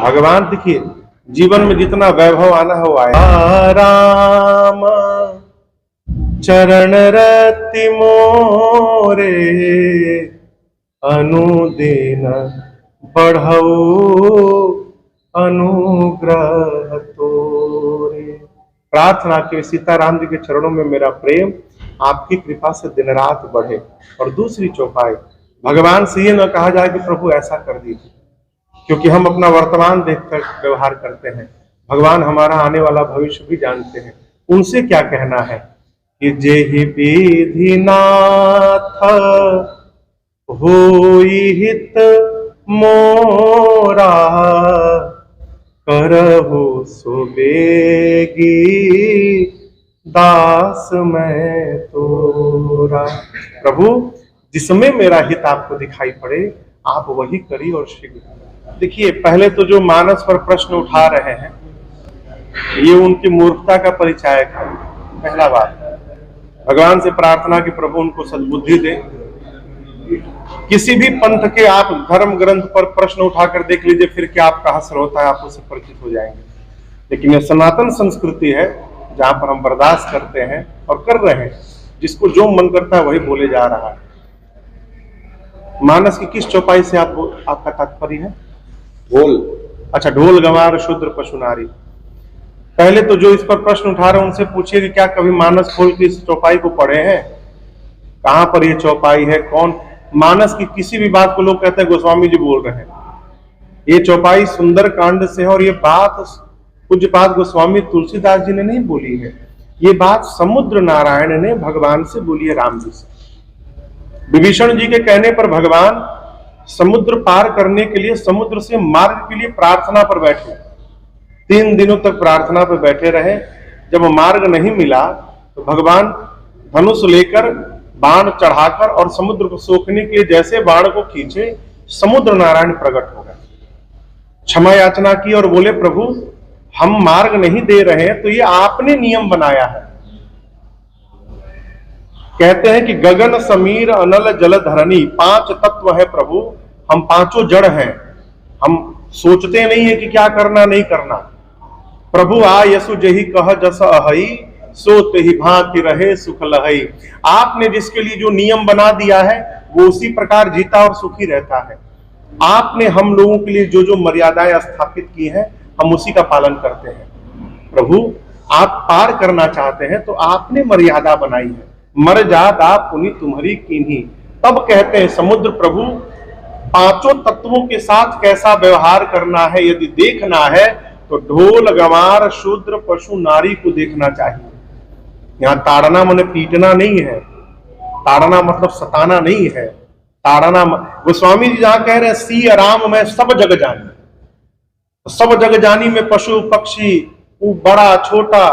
भगवान देखिए जीवन में जितना वैभव आना है वो आए। राम चरण रति मोरे अनुदिन बढ़ऊ अनुग्रह तोरे। प्रार्थना के सीताराम जी के चरणों में मेरा प्रेम आपकी कृपा से दिन रात बढ़े। और दूसरी चौपाई, भगवान से ये न कहा जाए कि प्रभु ऐसा कर दीजिए, क्योंकि हम अपना वर्तमान देखकर व्यवहार करते हैं, भगवान हमारा आने वाला भविष्य भी जानते हैं। उनसे क्या कहना है कि जेहि विधि नाथ होई हित मोरा करहु सुबेगी दास मैं तोरा। प्रभु जिसमें मेरा हित आपको दिखाई पड़े आप वही करिए और शीघ्र। देखिए पहले तो जो मानस पर प्रश्न उठा रहे हैं ये उनकी मूर्खता का परिचायक है। पहला बात, भगवान से प्रार्थना कि प्रभु उनको सद्बुद्धि दे। किसी भी पंथ के आप धर्म ग्रंथ पर प्रश्न उठाकर देख लीजिए, फिर क्या आपका हश्र होता है, आप उससे परिचित हो जाएंगे। लेकिन यह सनातन संस्कृति है जहां पर हम बर्दाश्त करते हैं और कर रहे हैं, जिसको जो मन करता है वही बोले जा रहा है। मानस की किस चौपाई से आपका तात्पर्य है? ढोल। अच्छा, ढोल गंवार शूद्र पशु नारी। पहले तो जो इस पर प्रश्न उठा रहे हैं उनसे पूछिए कि क्या कभी मानस खोल के इस चौपाई को पढ़े हैं? कहां पर यह चौपाई है? कौन? मानस की किसी भी बात को लोग कहते हैं गोस्वामी जी बोल रहे हैं। ये चौपाई सुंदर कांड से है और ये बात पूज्यपाद गोस्वामी तुलसीदास जी ने नहीं बोली है, ये बात समुद्र नारायण ने भगवान से बोली है, राम जी से। विभीषण जी के कहने पर भगवान समुद्र पार करने के लिए समुद्र से मार्ग के लिए प्रार्थना पर बैठे। 3 दिनों तक प्रार्थना पर बैठे रहे। जब मार्ग नहीं मिला तो भगवान धनुष लेकर बाण चढ़ाकर और समुद्र को सोखने के लिए जैसे बाण को खींचे, समुद्र नारायण प्रकट हो गए, क्षमा याचना की और बोले प्रभु हम मार्ग नहीं दे रहे हैं तो ये आपने नियम बनाया है। कहते हैं कि गगन समीर अनल जल धरणी 5 तत्व है प्रभु, हम पांचों जड़ हैं, हम सोचते नहीं है कि क्या करना नहीं करना। प्रभु आ यसु जही कह जस अहई सो तेहि भांति रहे सुख लहई। आपने जिसके लिए जो नियम बना दिया है वो उसी प्रकार जीता और सुखी रहता है। आपने हम लोगों के लिए जो जो मर्यादाएं स्थापित की हैं हम उसी का पालन करते हैं। प्रभु आप पार करना चाहते हैं तो आपने मर्यादा बनाई है, मर जात आप पुनि तुम्हारी कीन्ही। तब कहते हैं समुद्र प्रभु 5 तत्वों के साथ कैसा व्यवहार करना है यदि देखना है तो ढोल गंवार शूद्र पशु नारी को देखना चाहिए। यहाँ ताड़ना माने पीटना नहीं है, ताड़ना मतलब सताना नहीं है। ताड़ना गोस्वामी जी जहां कह रहे हैं सी राम में सब जग जानी, सब जग जानी में पशु पक्षी बड़ा छोटा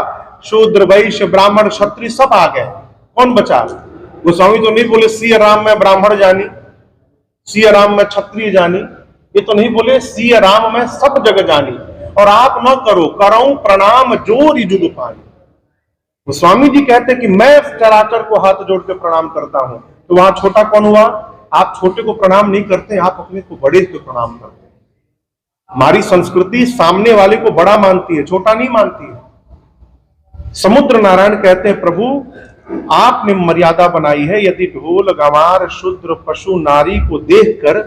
शूद्र वैश्य ब्राह्मण क्षत्रिय सब आ गए, कौन बचा? गोस्वामी तो नहीं बोले सी राम में ब्राह्मण जानी, सी राम में क्षत्रिय जानी, ये तो नहीं बोले सी राम में सब जग जानी। और आप न करो करऊं प्रणाम जोरी जुग पानी। गोस्वामी जी कहते कि मैं चराचर को हाथ जोड़ के प्रणाम करता हूं, तो वहां छोटा कौन हुआ? आप छोटे को प्रणाम नहीं करते, आप अपने को बड़े को प्रणाम करते हैं। हमारी संस्कृति सामने वाले को बड़ा मानती है, छोटा नहीं मानती है। समुद्र नारायण कहते हैं प्रभु आपने मर्यादा बनाई है, यदि ढोल गंवार शूद्र पशु नारी को देखकर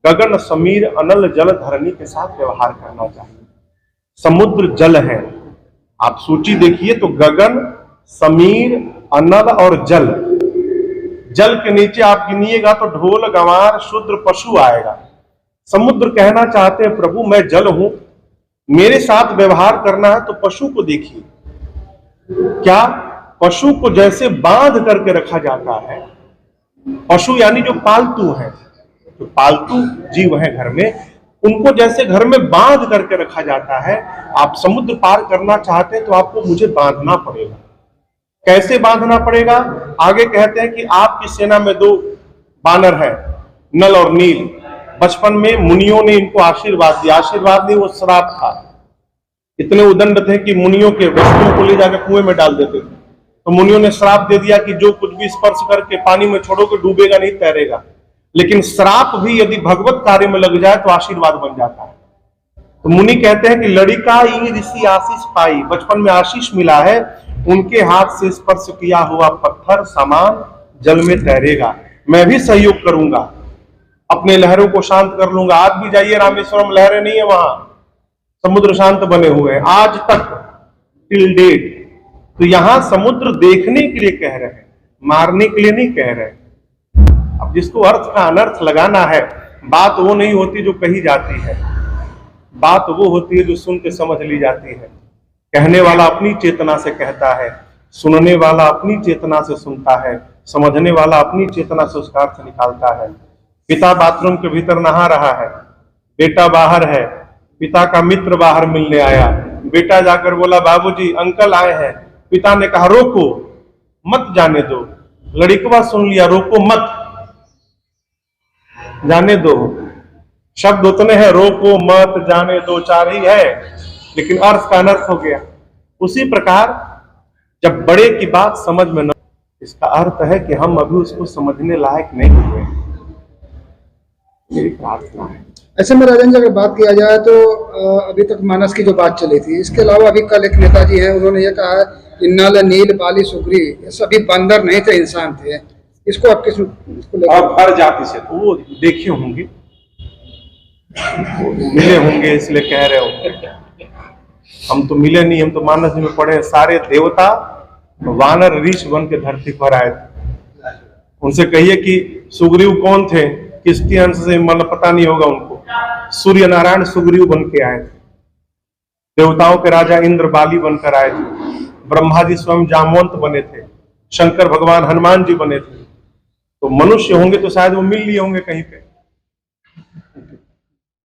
गगन समीर अनल जल धरणी के साथ व्यवहार करना चाहिए। समुद्र जल है, आप सूची देखिए तो गगन समीर अनल और जल, जल के नीचे आप गिनिएगा तो ढोल गंवार शूद्र पशु आएगा। समुद्र कहना चाहते हैं प्रभु मैं जल हूं, मेरे साथ व्यवहार करना है तो पशु को देखिए। क्या पशु को जैसे बांध करके रखा जाता है, पशु यानी जो पालतू है, जो पालतू जीव है घर में, उनको जैसे घर में बांध करके रखा जाता है, आप समुद्र पार करना चाहते हैं तो आपको मुझे बांधना पड़ेगा। कैसे बांधना पड़ेगा? आगे कहते हैं कि आपकी सेना में 2 बानर हैं, नल और नील। बचपन में मुनियों ने इनको आशीर्वाद दिया, आशीर्वाद नहीं वो श्राप था। इतने उदंड थे कि मुनियों के वस्तुओं को ले जाकर कुएं में डाल देते थे, तो मुनियों ने श्राप दे दिया कि जो कुछ भी स्पर्श करके पानी में छोड़ोगे डूबेगा नहीं, तैरेगा। लेकिन श्राप भी यदि भगवत कार्य में लग जाए तो आशीर्वाद बन जाता है। तो मुनि कहते हैं कि लड़िका ई ऋषि आशीष पाई, बचपन में आशीष मिला है, उनके हाथ से स्पर्श किया हुआ पत्थर समान जल में तैरेगा। मैं भी सहयोग करूंगा, अपने लहरों को शांत कर लूंगा। आज भी जाइए रामेश्वरम, लहरें नहीं है वहां, समुद्र शांत बने हुए हैं आज तक, टिल डेट। तो यहां समुद्र देखने के लिए कह रहे हैं, मारने के लिए नहीं कह रहे। अब जिसको अर्थ का अनर्थ लगाना है, बात वो नहीं होती जो कही जाती है, बात वो होती है जो सुन के समझ ली जाती है। कहने वाला अपनी चेतना से कहता है, सुनने वाला अपनी चेतना से सुनता है, समझने वाला अपनी चेतना से उसका अर्थ निकालता है। पिता बाथरूम के भीतर नहा रहा है, बेटा बाहर है, पिता का मित्र बाहर मिलने आया, बेटा जाकर बोला बाबूजी अंकल आए हैं। पिता ने कहा रोको मत, जाने दो। लड़िकवा सुन लिया, रोको मत, जाने दो। शब्द उतने हैं, रोको मत जाने दो, चार ही है, लेकिन अर्थ का अनर्थ हो गया। उसी प्रकार जब बड़े की बात समझ में न, इसका अर्थ है कि हम अभी उसको समझने लायक नहीं हुए। मेरी प्रार्थना है। ऐसे में राजन जी अगर बात किया जाए तो अभी तक मानस की जो बात चली थी, इसके अलावा अभी कल एक नेताजी हैं, उन्होंने ये कहा है कि नल नील बाली सुग्री ये सभी बंदर नहीं थे, इंसान थे। इसको आप किस और हर जाति से तो वो देखे होंगे, मिले होंगे, इसलिए कह रहे हो। हम तो मिले नहीं, हम तो मानस में पढ़े। सारे देवता वानर ऋष बन के धरती पर आए थे। उनसे कहिए कि सुग्रीव कौन थे, किसके अंश से, मतलब पता नहीं होगा उनको। सूर्य नारायण सुग्रीव बन के आए थे, देवताओं के राजा इंद्र बाली बनकर आए थे, ब्रह्मा जी स्वयं जामवंत बने थे, शंकर भगवान हनुमान जी बने थे। तो मनुष्य होंगे तो शायद वो मिल लिए होंगे कहीं पे।